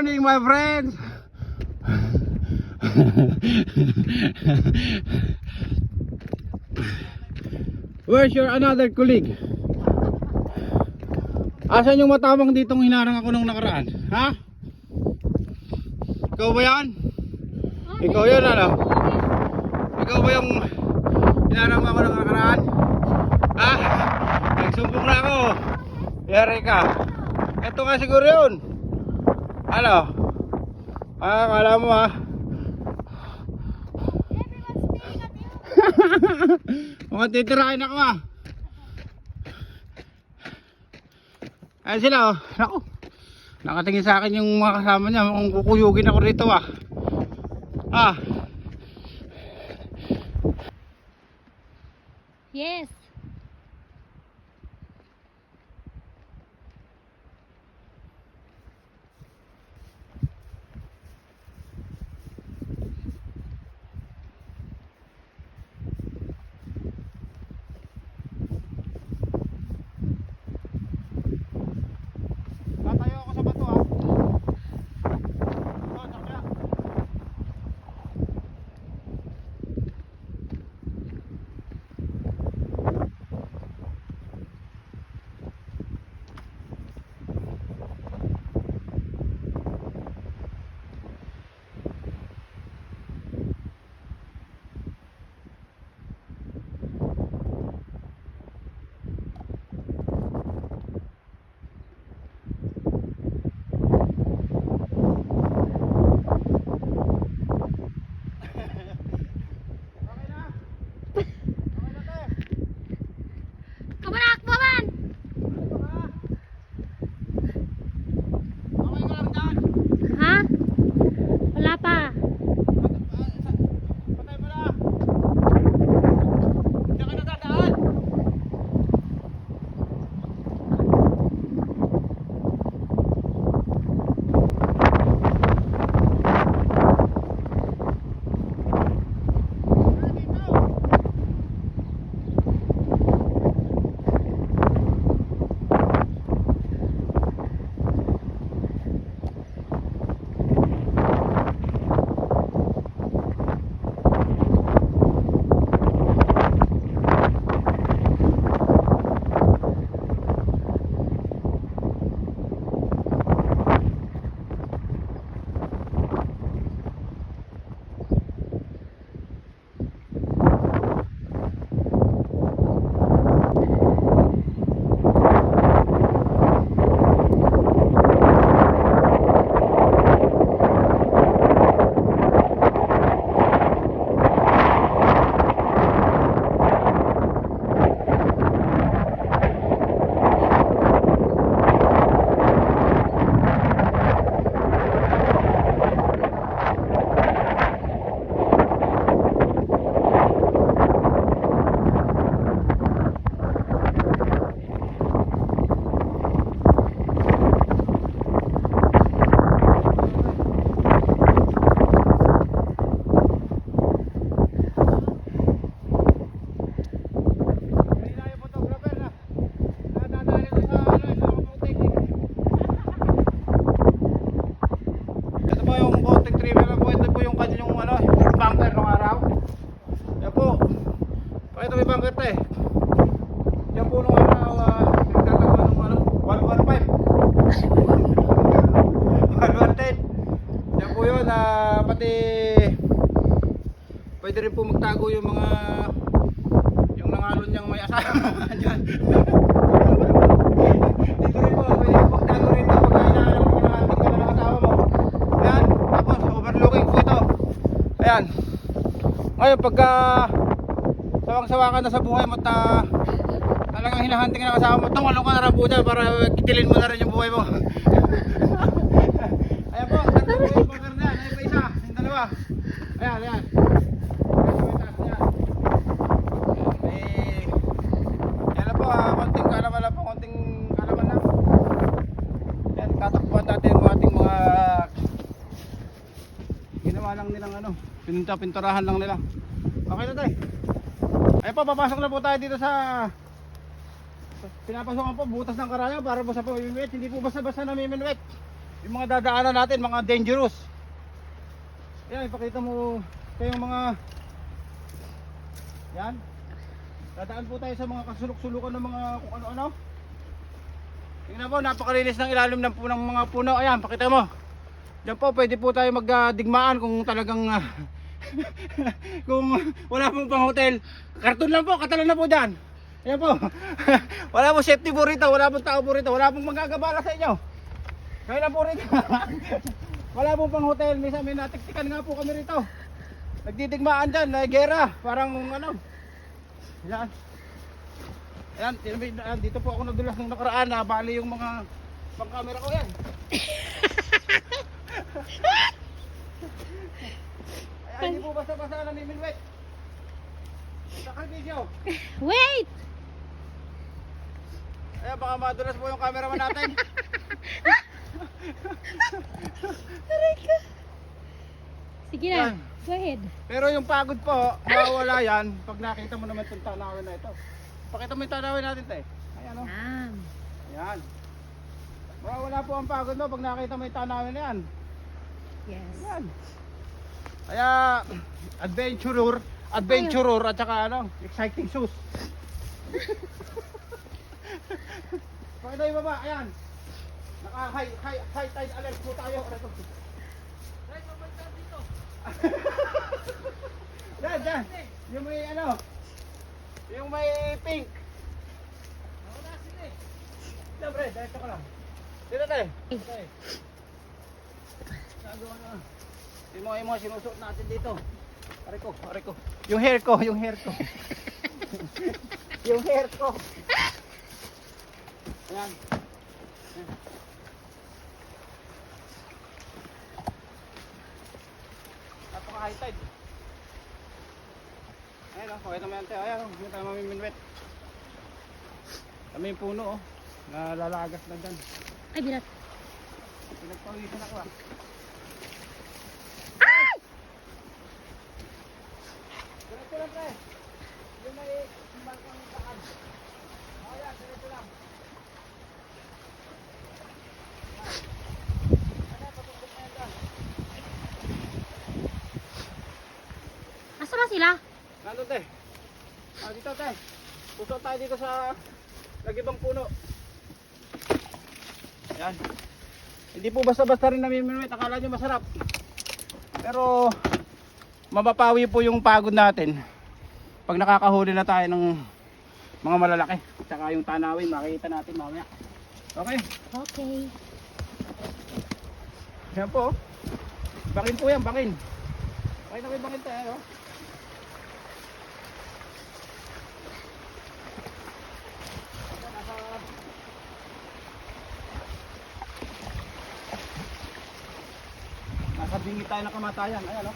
morning, my friends. Where's your another colleague? Asan yung matapang ditong hinarang ako nung nakaraan? Ha? Ikaw ba yan? Ikaw yun ano? Ikaw ba yung hinarang ako nung nakaraan? Ha? Nagsumbong na ako. Yari ka. Ito nga siguro yun. Ano? Kala mo ha? Mukhang titirahin ako ha. Ayan sila oh. Naku, nakatingin sa akin yung mga kasama niya. Mukhang kukuyugin ako rito ah. Yes. Tatayo ako sa bato ha. Doon, sakya. Kabarak pa man. Okay ka lang dyan. Ha? Wala pa. Patay mo na. Diyan ka nadadaan. Pakita mo yung bangker te. Yan po nung nagtatagwa nung 115 110. Yan po yun, pati pwede rin po magtago yung mga yung nangalon niyang may asawa dyan. Dito rin po, pwede po magtago rin ito pagka hinahanap mo na ating ka na ng asawa mo. Ayan, tapos overlooking po ito. Ayan. Ngayon pagka sawang-sawa ka na sa buhay mo at talagang hinahanting ka na kasama mo, tumalong ka na rin po dyan para kitilin mo na rin yung buhay mo. Ayan po, tatlo po yung bunker na yan. Ayan pa isa, yung dalawa. Ayan, ayan. Yan lang po, konting kalaman lang po, konting kalaman lang. Yan, tatakbuhan natin yung ating mga ginawa lang nilang pininturahan lang nila. Okay na tayo. Ay po, papasok na po tayo dito sa pinapasokan po butas ng karayom para po sa pamiminuit. Hindi po basta-basta namiminuit. yung mga dadaanan natin, mga dangerous. Ayan, ipakita mo kayong mga yan. Dadaan po tayo sa mga kasulok-sulukan ng mga kung ano-ano. Tingnan po, napakalinis ng ilalim ng punang mga puno. Ayan, pakita mo. Diyan po, pwede po tayo magdigmaan kung talagang kung wala pong pang hotel. Karton lang po, katalan na po dyan. Ayan po. Wala pong safety po rito, wala pong tao po rito, wala pong magagabala sa inyo. Kaya lang po rito. Wala pong pang hotel, minsan may natiktikan nga po kami rito. Nagdidigmaan dyan, gera, parang ano. Yan. Ayan, dito po ako nadulas nung nakaraan, bali yung mga pang camera ko yan. Ay, hindi po basta-basta namimilwet. Sakal video. Wait! Ayan, baka madulas po yung cameraman natin. Sige na, Yan. go ahead. Pero yung pagod po, mawawala yan pag nakita mo naman itong tanawin na ito. Pakita mo yung tanawin natin, te. Ayan, o. Ayan. Mawawala po ang pagod mo pag nakita mo yung tanawin na yan. Yes. Ayan. Kaya, adventurer at saka ano, exciting shoes. Pakita yung baba, ayan. Naka high tide alert po tayo. Dyan. Yung may ano, yung may pink. Siyempre, dito ka lang. Dito tayo. Nagawa na. Yung mga sinusuot natin dito. Aray ko. Yung hair ko. Yung hair ko. Ayan. Napaka high tide. Ayan o, pakita mo yan tayo. Ayan o, hindi tayo mamiminwet. Kami yung puno o, nalalagas na dyan. Ay, bilat. Pinagpawisan ako ah. Diretso lang pre. Yung may balkong saan. Ayan, diretso lang. Ayan, patutok na yan dyan. Asa ba sila? Nandun te. Dito te. Pusot tayo dito sa nagibang puno. Yan. Hindi po basta-basta rin namimilwet. Akala nyo masarap. Pero mapapawi po yung pagod natin pag nakakahuli na tayo ng mga malalaki. Tsaka yung tanawin makikita natin mamaya. Okay. Okay. Yan po. Bakin po yan, bakin. Bakin na bakin tayo. Nasa bingi tayo ng kamatayan. Ayan o.